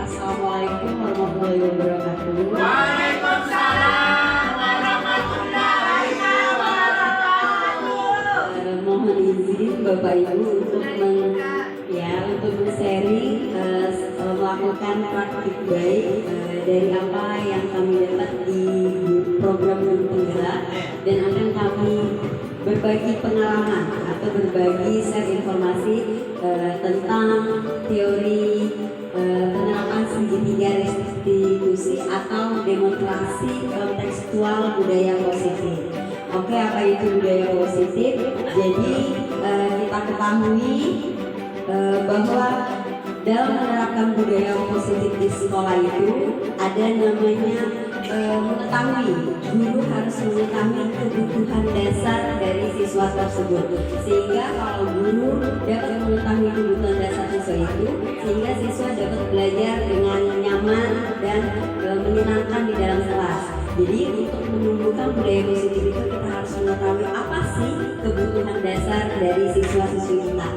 Assalamualaikum warahmatullahi wabarakatuh. Waalaikumsalam warahmatullahi wabarakatuh. Mohon izin Bapak Ibu untuk men-sharing melakukan praktik baik dari apa yang kami dapat di program Guru Penggerak, dan akan kami berbagi pengalaman atau berbagi share informasi tentang teori penerapan segitiga restitusi atau demonstrasi kontekstual budaya positif. Oke, apa itu budaya positif? Jadi kita ketahui bahwa dalam menerapkan budaya positif di sekolah itu ada namanya mengetahui, guru harus mengetahui kebutuhan dasar dari siswa tersebut, sehingga kalau guru dapat mengetahui kebutuhan dasar siswa itu, sehingga siswa dapat belajar dengan nyaman dan menyenangkan di dalam kelas. Jadi untuk menumbuhkan budaya positif itu kita harus mengetahui apa sih kebutuhan dasar dari siswa-siswi kita.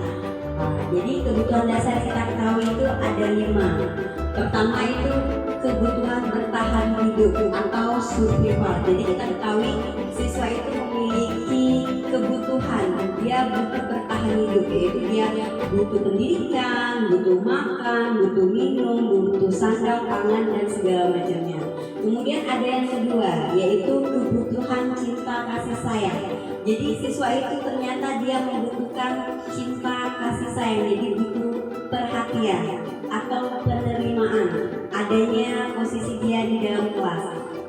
Jadi kebutuhan dasar kita ketahui itu ada 5. Pertama itu kebutuhan bertahan hidup atau survival. Jadi kita ketahui siswa itu memiliki kebutuhan, dia butuh bertahan hidup, yaitu dia butuh pendidikan, butuh makan, butuh minum, butuh sandang, pangan, dan segala macamnya. Kemudian ada yang kedua, yaitu kebutuhan cinta kasih sayang. Jadi siswa itu ternyata dia membutuhkan cinta kasih sayang, jadi butuh perhatian atau penerimaan, adanya posisi dia di dalam kelas.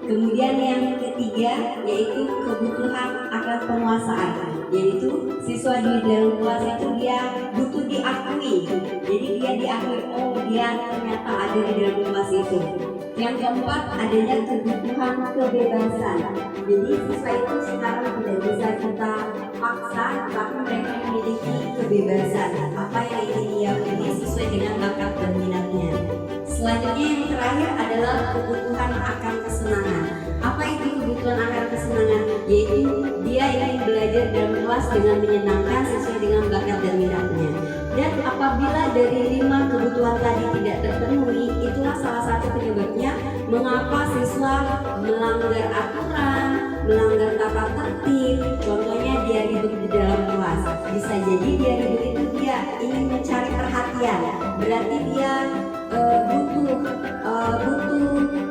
Kemudian yang ketiga yaitu kebutuhan akan penguasaan, yaitu siswa di dalam kelas itu dia butuh diakui, jadi dia diakui, oh dia ternyata ada di dalam kelas itu. Yang keempat adanya kebutuhan kebebasan, jadi siswa itu sekarang tidak bisa kita paksa, tapi mereka memiliki kebebasan apa yang ingin dia pilih sesuai dengan bakat dan minatnya. Selanjutnya yang terakhir adalah kebutuhan akan kesenangan. Apa itu kebutuhan akan kesenangan? Yaitu dia ingin belajar dalam kelas dengan menyenangkan sesuai dengan bakat dan minatnya. Dan apabila dari 5 kebutuhan tadi tidak terpenuhi, itulah salah satu penyebabnya mengapa siswa melanggar aturan, melanggar tata tertib. Contohnya dia ribut di dalam kelas. Bisa jadi dia ribut itu dia ingin mencari perhatian, berarti dia butuh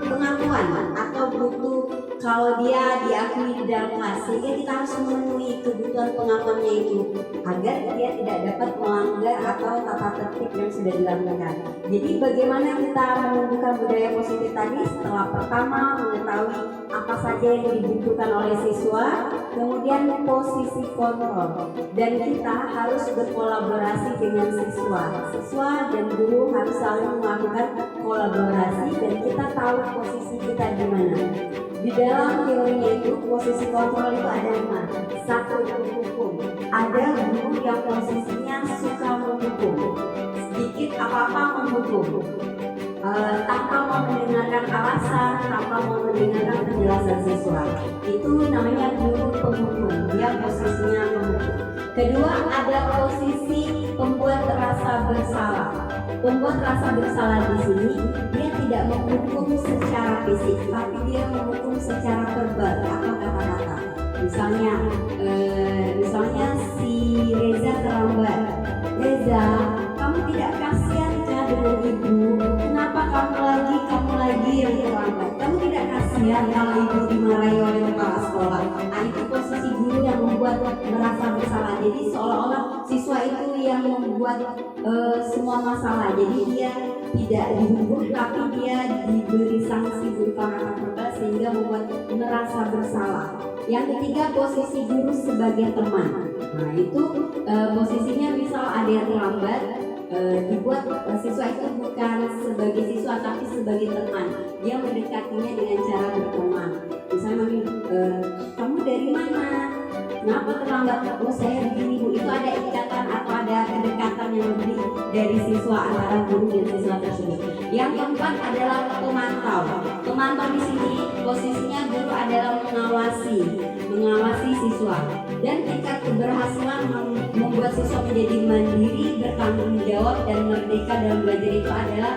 pengakuan atau butuh kalau dia diakui di dalam kelas, sehingga kita harus memenuhi kebutuhan pengakuannya itu agar dia tidak dapat melanggar atau tata tertib yang sudah dilakukan. Jadi bagaimana kita menumbuhkan budaya positif tadi? Setelah pertama mengetahui apa saja yang dibutuhkan oleh siswa, kemudian posisi kontrol, dan kita harus berkolaborasi dengan siswa. Siswa dan guru harus saling melakukan kolaborasi dan kita tahu posisi kita di mana. Di dalam teorinya itu posisi kontrol itu ada 5. 1 mendukung. Ada guru yang posisinya suka mendukung, sedikit apa-apa mendukung, tanpa mau mendengarkan alasan, tanpa mau mendengarkan penjelasan siswa. Itu namanya guru pendukung, dia posisinya pendukung. Kedua ada posisi pembuat rasa bersalah. Pembuat rasa bersalah di sini dia tidak menghukum secara fisik, tapi dia menghukum secara verbal atau kata-kata. Misalnya si Reza terlambat. Reza, kamu tidak kasihan kah dengan ibu? Kenapa kamu lagi yang terlambat? Kamu tidak kasihan kalau ibu dimarahi oleh kepala sekolah? Nah, itu posisi guru Jadi seolah-olah siswa itu yang membuat semua masalah. Jadi dia tidak dihukum, tapi dia diberi sanksi berupa kata-kata sehingga membuat merasa bersalah. Yang ketiga, posisi guru sebagai teman. Nah itu posisinya misal ada yang terlambat, dibuat siswa itu bukan sebagai siswa tapi sebagai teman. Dia mendekatinya dengan cara berteman. Misalnya kamu dari mana? Kenapa terlambat? Oh saya begini bu. Itu ada ikatan atau ada kedekatan yang lebih dari siswa antara guru dan siswa tersebut. Yang keempat adalah pemantau. Pemantau di sini posisinya guru adalah mengawasi siswa. Dan tingkat keberhasilan membuat siswa menjadi mandiri, bertanggung jawab dan merdeka dalam belajar itu adalah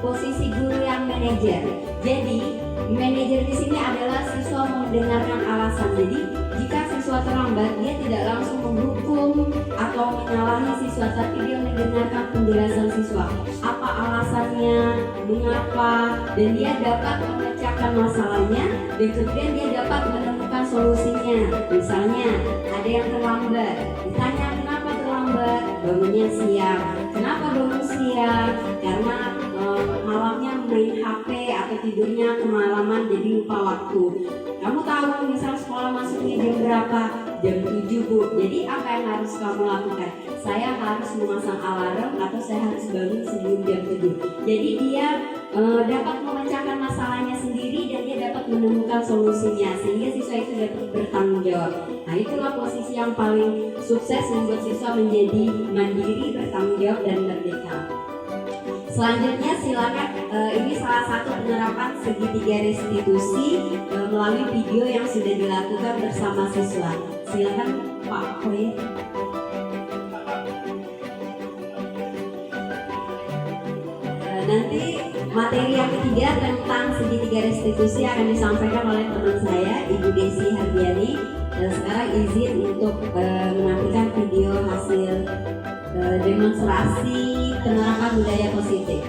posisi guru yang manajer. Jadi manajer di sini adalah siswa mendengarkan alasan. Jadi jika siswa terlambat, dia tidak langsung menghukum atau menyalahi siswa, tapi dia mendengarkan penjelasan siswa. Apa alasannya, mengapa, dan dia dapat memecahkan masalahnya, dan kemudian dia dapat menemukan solusinya. Misalnya ada yang terlambat, ditanya kenapa terlambat, bangunnya siang. Kenapa bangun siang? Karena malamnya main HP atau tidurnya kemalaman jadi lupa waktu. Kamu tahu misal sekolah masuknya jam berapa? Jam 7 bu. Jadi apa yang harus kamu lakukan? Saya harus memasang alarm atau saya harus bangun sebelum jam 7. Jadi dia dapat memecahkan masalahnya sendiri dan dia dapat menemukan solusinya sehingga siswa itu dapat bertanggung jawab. Nah itulah posisi yang paling sukses membuat siswa menjadi mandiri, bertanggung jawab dan merdeka. Selanjutnya silakan, ini salah satu penerapan segitiga restitusi melalui video yang sudah dilakukan bersama siswa. Silakan Pak Koy. Nanti materi yang ketiga tentang segitiga restitusi akan disampaikan oleh teman saya Ibu Desi Hardiani. Dan sekarang izin untuk menampilkan video hasil demonstrasi penerapan budaya positif.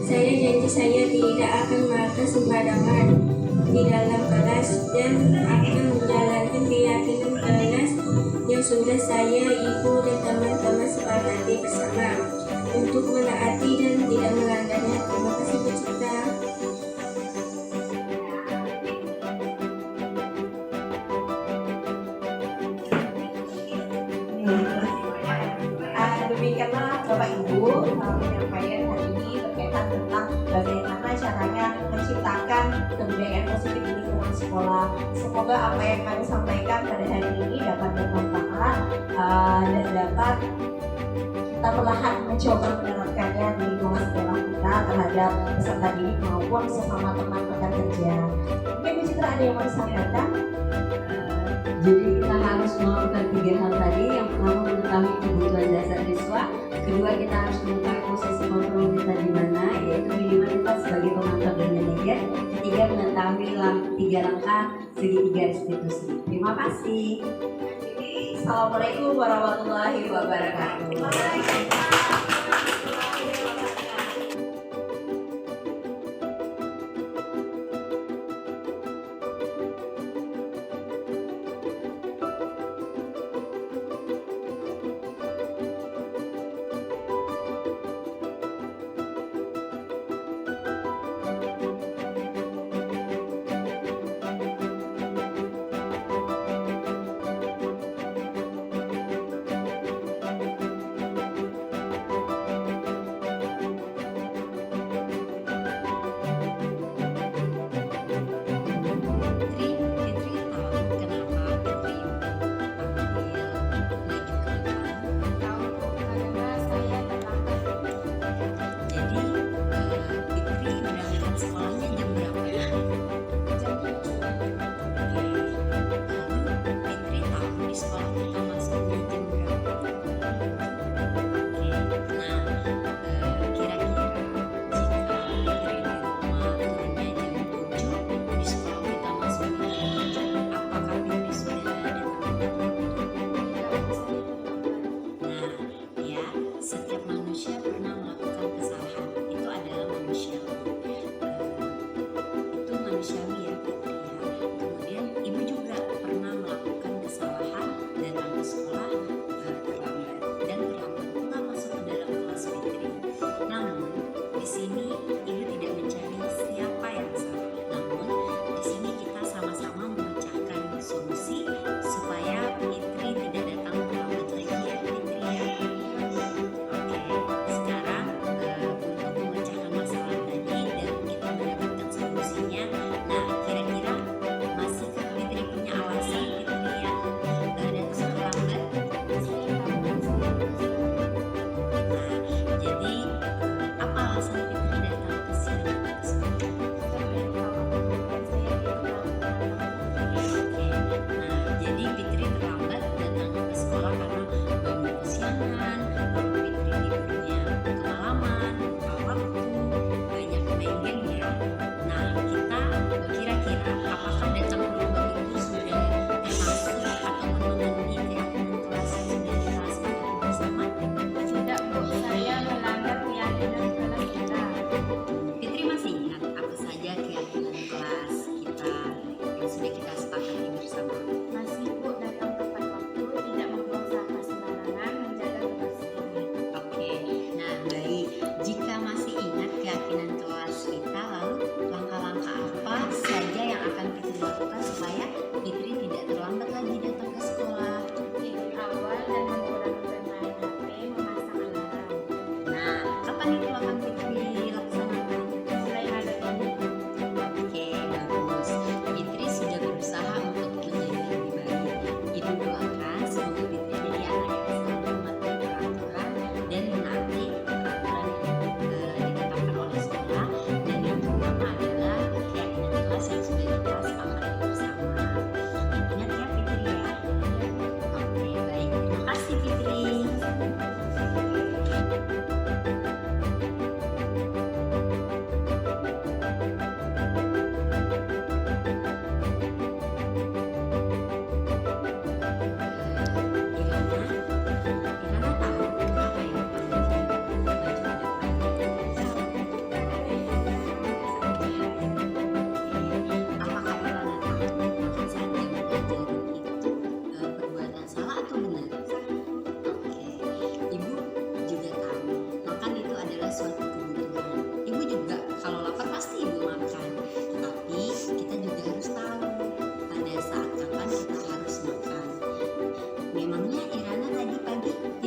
Saya janji saya tidak akan makan sembarangan di dalam kelas dan akan menjalankan keyakinan kelas yang sudah saya, ibu, dan teman-teman sepakati bersama untuk menaati dan tidak melanggarnya. Terima kasih Bu Cipta. Demikianlah Bapak Ibu penyampaian hari ini berkaitan tentang bagaimana caranya menciptakan kebudayaan positif di lingkungan sekolah. Semoga apa yang kami sampaikan pada hari ini dapat bermanfaat dan dapat kita perlahan mencoba menerapkannya di lingkungan sekolah kita terhadap peserta didik maupun sesama teman rekan kerja. Mungkin Bu Citra ada yang mau disampaikan? Jadi kita harus melakukan 3 hal tadi. Yang pertama mengetahui kebutuhan dasar siswa, kedua kita harus mengetahui posisi kontrol kita di mana, yaitu minimal kita sebagai pemantau dan manajer, ketiga mengetahui 3 langkah segitiga restitusi. Terima kasih. Assalamualaikum warahmatullahi wabarakatuh.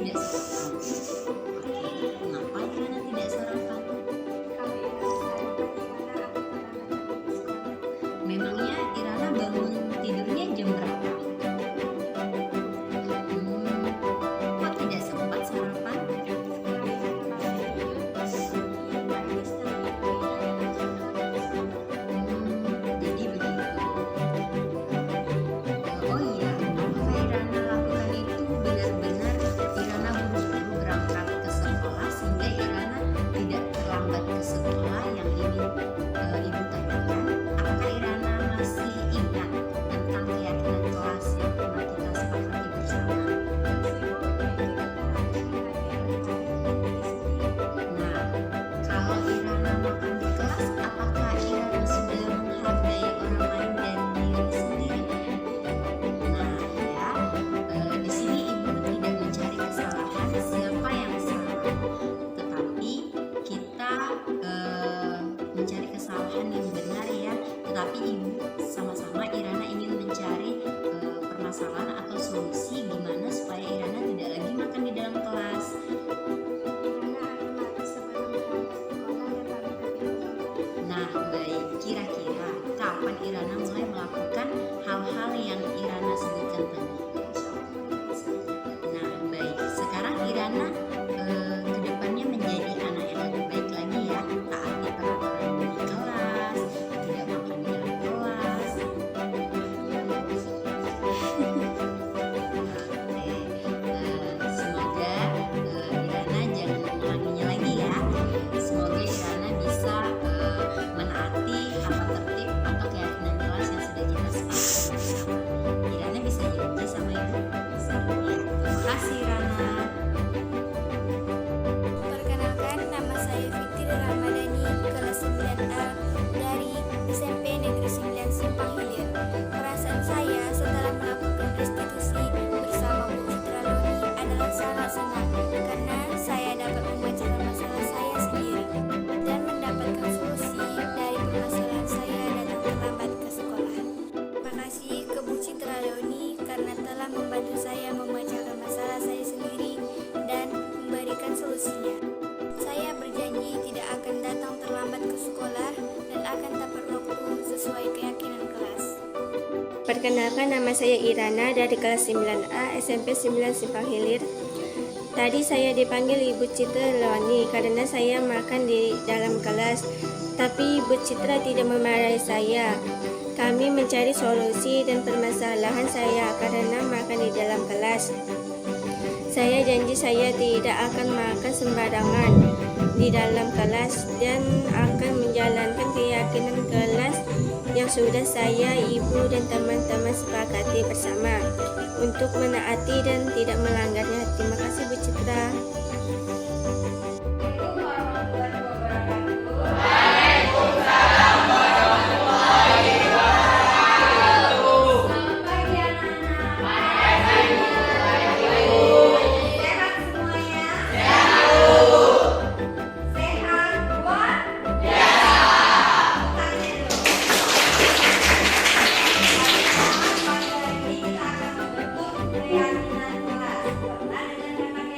tidak sarapan. Oke, kenapa Irana tidak sarapan? Kalau Irana sarapan, Irana akan terlambat ke sekolah. Memangnya Irana bangun tidurnya jam berapa? Kok tidak sempat sarapan? Kalau Irana bangun tidur, pagi setelah itu Irana langsung ke kelas. Jadi begitu. Oh iya, apa Irana lakukan itu benar-benar Irana buru-buru berangkat ke sekolah sehingga Irana tidak terlambat ke sekolah yang ingin ibu tanyakan. Apakah Irana masih ingat tentang keyakinan kelas yang pernah kita sepakati bersama? Nah, kalau Irana makan di kelas, apakah Irana sudah menghargai orang lain dan diri sendiri? Nah, ya, di sini ibu tidak mencari kesalahan siapa yang salah, tetapi kita mencari kesalahan yang benar ya. Tetapi ibu sama-sama Irana ingin mencari permasalahan atau solusi gimana supaya Irana tidak lagi makan di dalam kelas. Irana akan makan sebelum berangkat sekolah dan lalu berpikir. Nah, baik. Kira-kira kapan Irana mulai melakukan hal-hal yang Irana sebutkan tadi? Nah, baik. Sekarang Irana kedepannya menjadi anak yang lebih baik lagi ya. Taati peraturan di kelas, tidak makan di dalam kelas. Oke, semoga Irana jangan mengulanginya lagi ya. Semoga Irana bisa menaati tata tertib atau keyakinan kelas yang sudah kita sepakati bersama. Irana bisa janji sama ibu? Bisa ya. Terima kasih Irana. Perkenalkan, nama saya Fitri Ramadhani, kelas 9A dari SMP Negeri 9 Simpang Hilir. Perasaan saya setelah melakukan restitusi bersama Bu Citra Loni adalah sangat senang karena saya dapat membacakan masalah saya sendiri dan mendapatkan solusi dari permasalahan saya datang terlambat ke sekolah. Terima kasih ke Bu Citra Loni karena telah membantu saya membacakan masalah saya sendiri dan memberikan solusinya. Saya berjanji tidak akan datang terlambat ke sekolah dan akan tepat waktu sesuai keyakinan kelas. Perkenalkan, nama saya Irana dari kelas 9A SMP 9 Simpang Hilir. Tadi saya dipanggil Ibu Citra Loni karena saya makan di dalam kelas, tapi Ibu Citra tidak memarahi saya. Kami mencari solusi dan permasalahan saya karena makan di dalam kelas. Saya janji saya tidak akan makan sembarangan di dalam kelas dan akan menjalankan keyakinan kelas yang sudah saya, ibu, dan teman-teman sepakati bersama untuk menaati dan tidak melanggarnya. Terima kasih Bu Citra. Keyakinan kelas. Karena dengan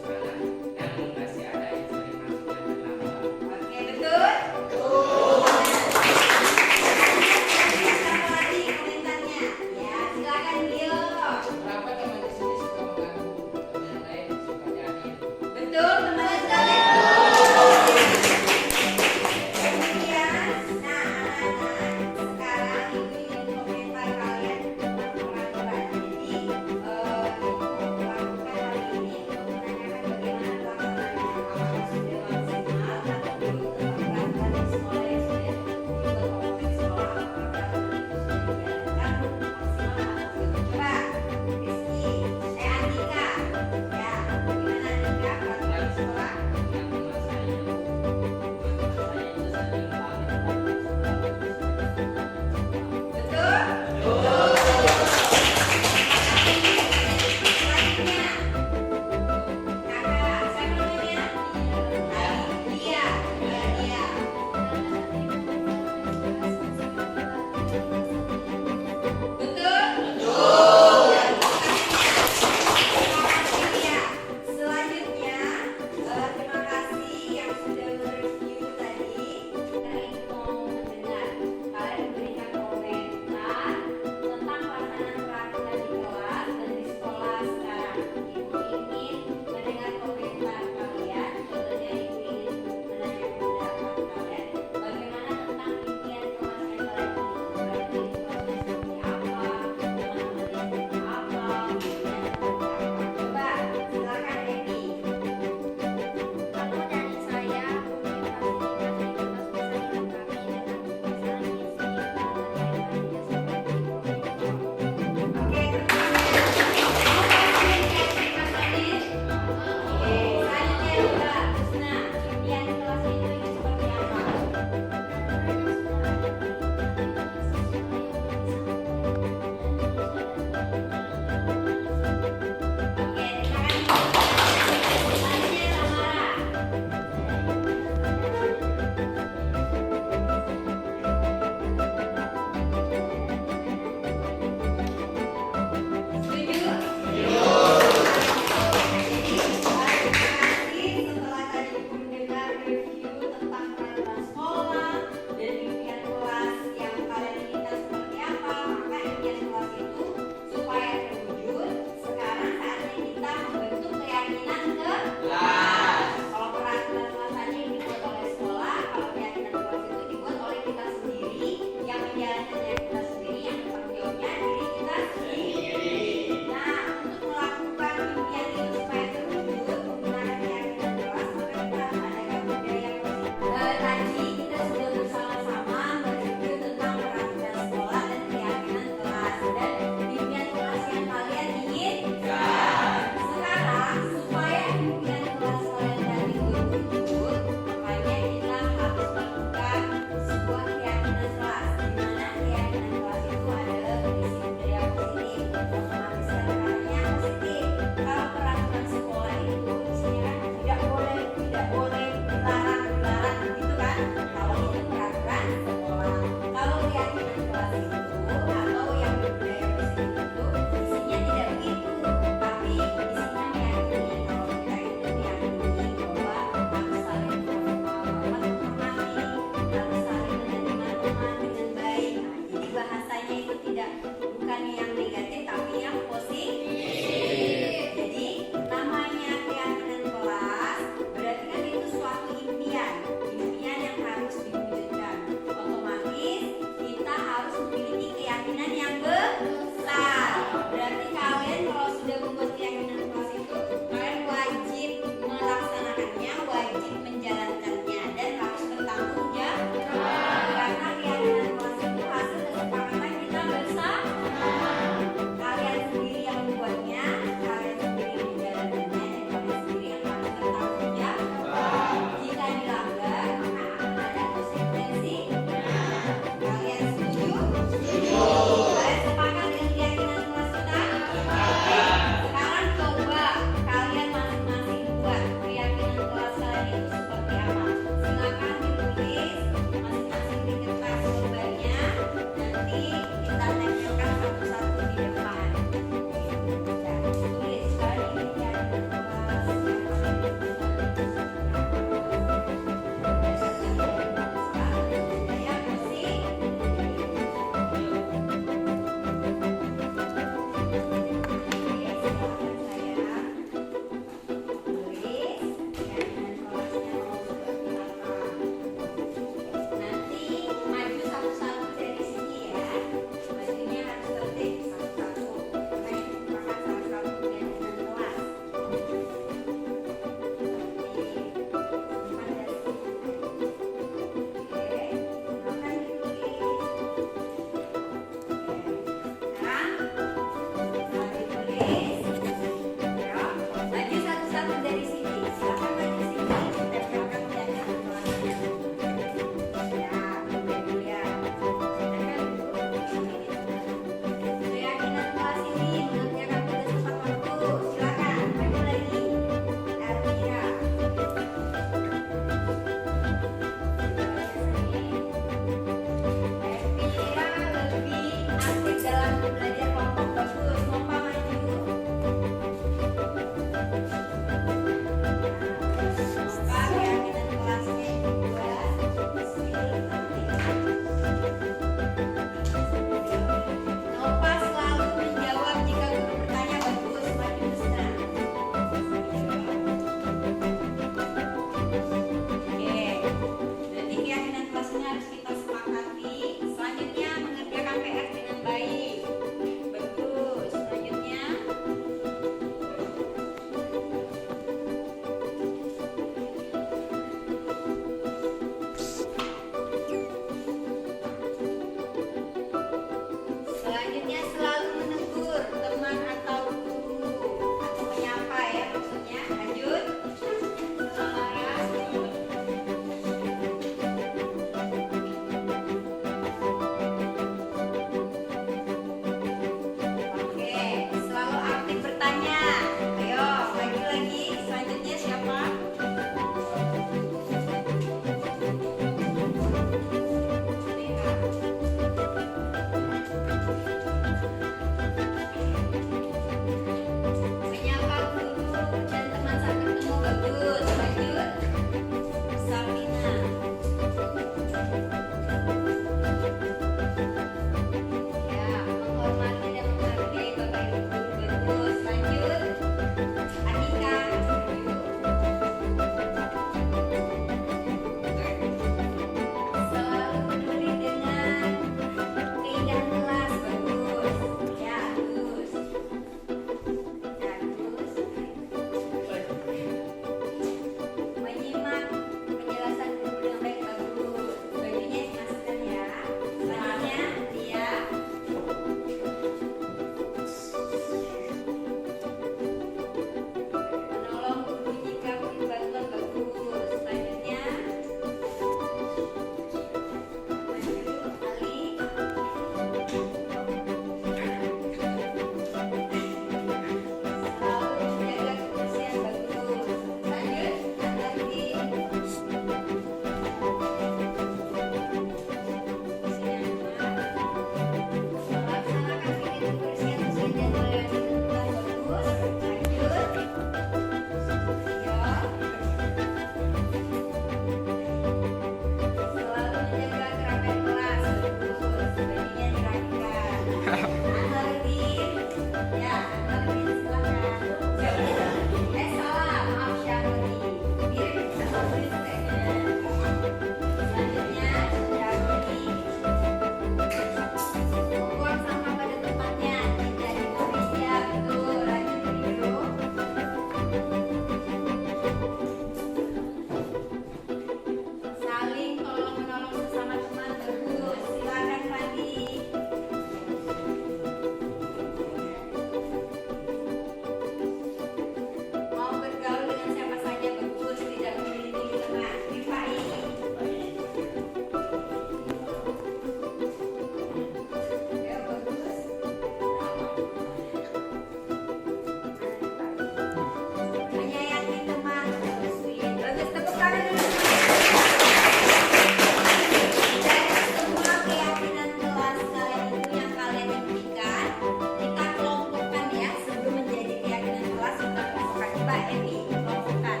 Epi kelompokkan.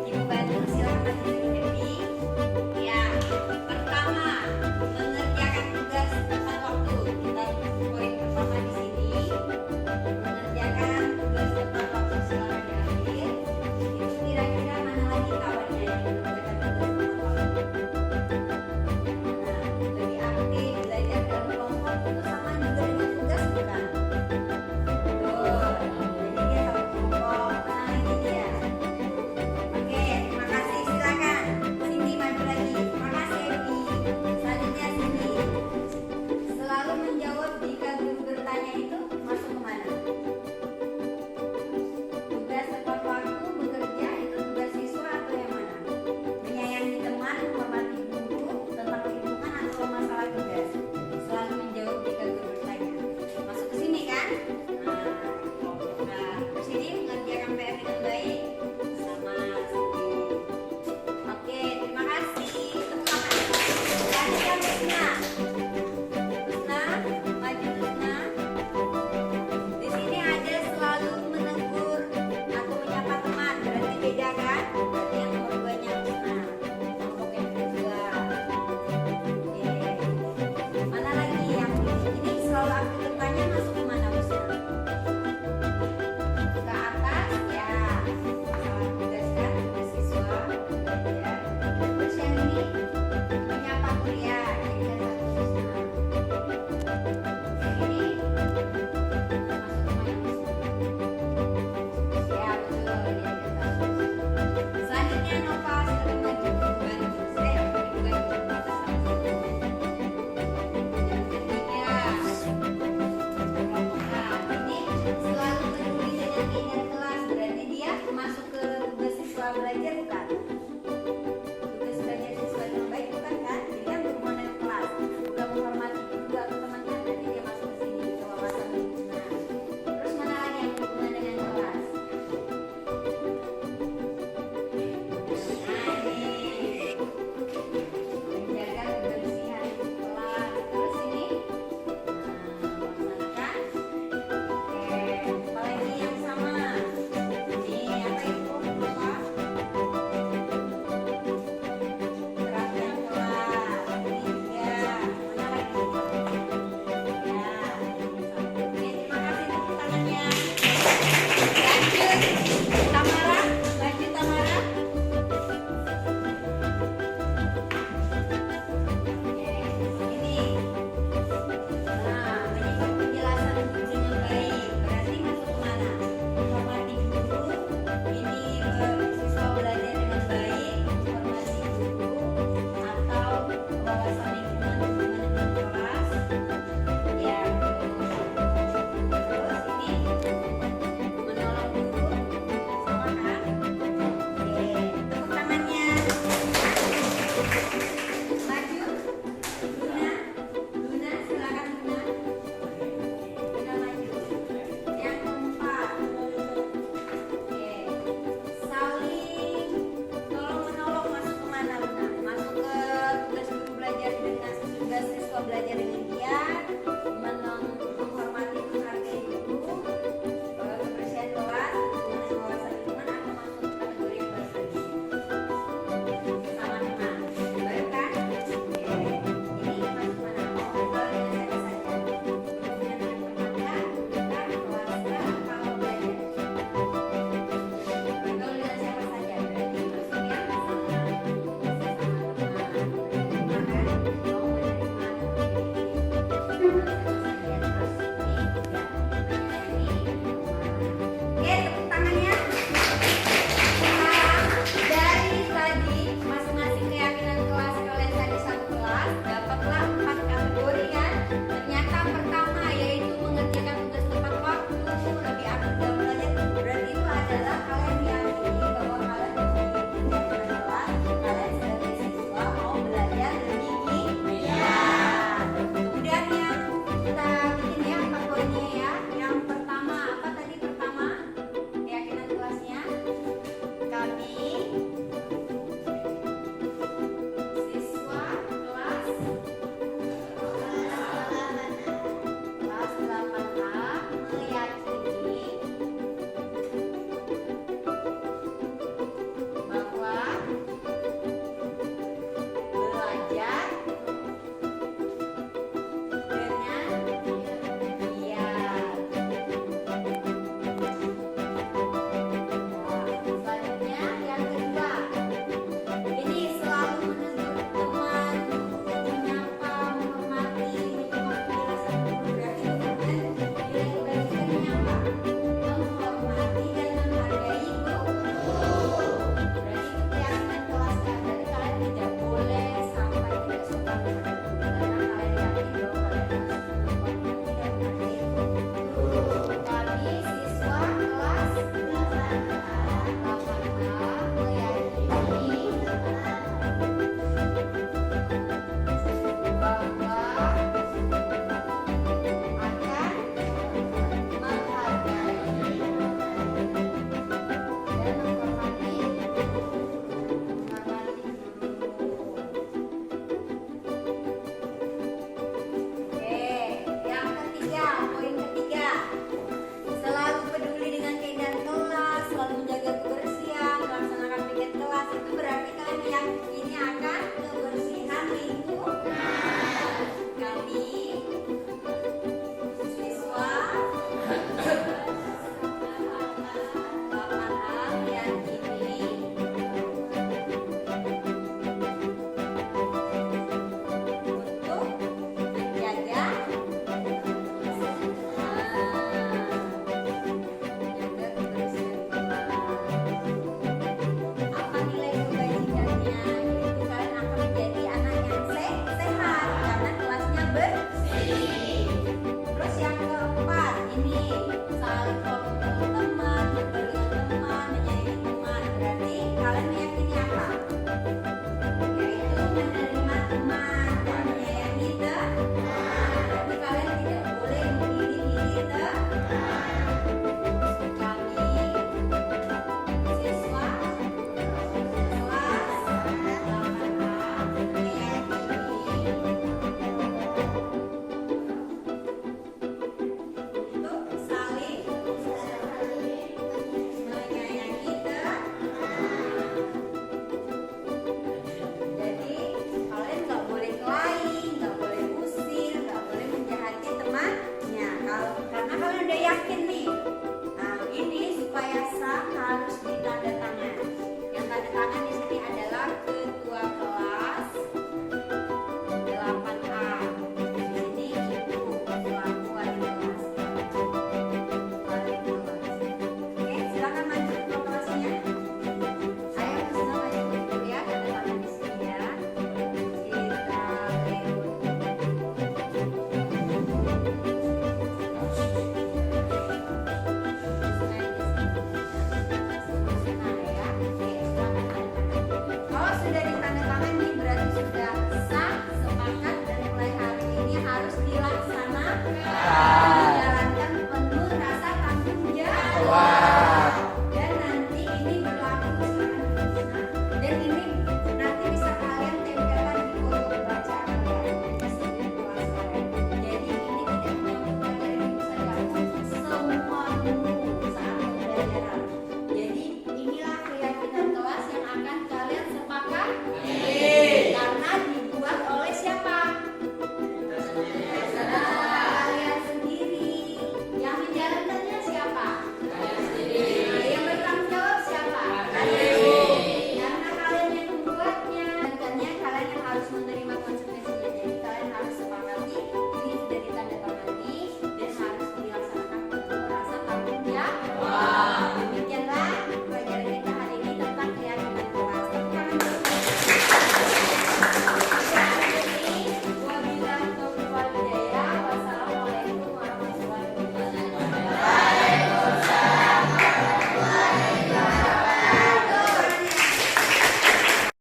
Ibu bantu silakan Epi. Ya, pertama mengerjakan tugas tepat waktu. Kita poin pertama di sini mengerjakan tugas tepat waktu. Silakan diambil. Itu kira-kira mana lagi kawannya yang mengerjakan tugas tepat waktu? Nah, lebih aktif belajar dalam kelompok itu sama juga dengan tugas bukan? Betul. Jadi dia satu kelompok. Nah, ini dia. Oke, terima kasih. Silakan. Cindy maju lagi. Terima kasih Epi. Selanjutnya Cindy. Selalu menjawab jika guru bertanya itu masuk kemana? Tugas tepat waktu bekerja itu tugas siswa atau yang mana? Menyayangi teman, menghormati guru, tentang lingkungan atau masalah tugas? Selalu menjawab jika guru bertanya. Masuk ke sini kan? Nah, sini mengerjakan PR dengan baik sama Cindy. Oke, terima kasih. Tepuk tangan. Selanjutnya Rusna. Rusna, maju Rusna. Di sini ada selalu menegur atau menyapa teman. Berarti beda kan? Berarti yang nomor 2-nya Rusna. Kelompok yang kedua. Oke. Mana lagi yang ini selalu aku bertanya masuk ke mana Rusna? Ke atas ya. Masalah tugas kan? Tugas siswa. Belajar. Terus yang ini menyapa kuliah. Jadi ada satu Rusna. Yang ini masuk ke mana Rusna? Ya betul, dia ada satu. Selanjutnya Nova silakan maju bantu. Saya dibantu atas sama yang ketiga. Nah, ini selalu peduli dengan keinginan kelas. Berarti dia masuk ke tugas siswa belajar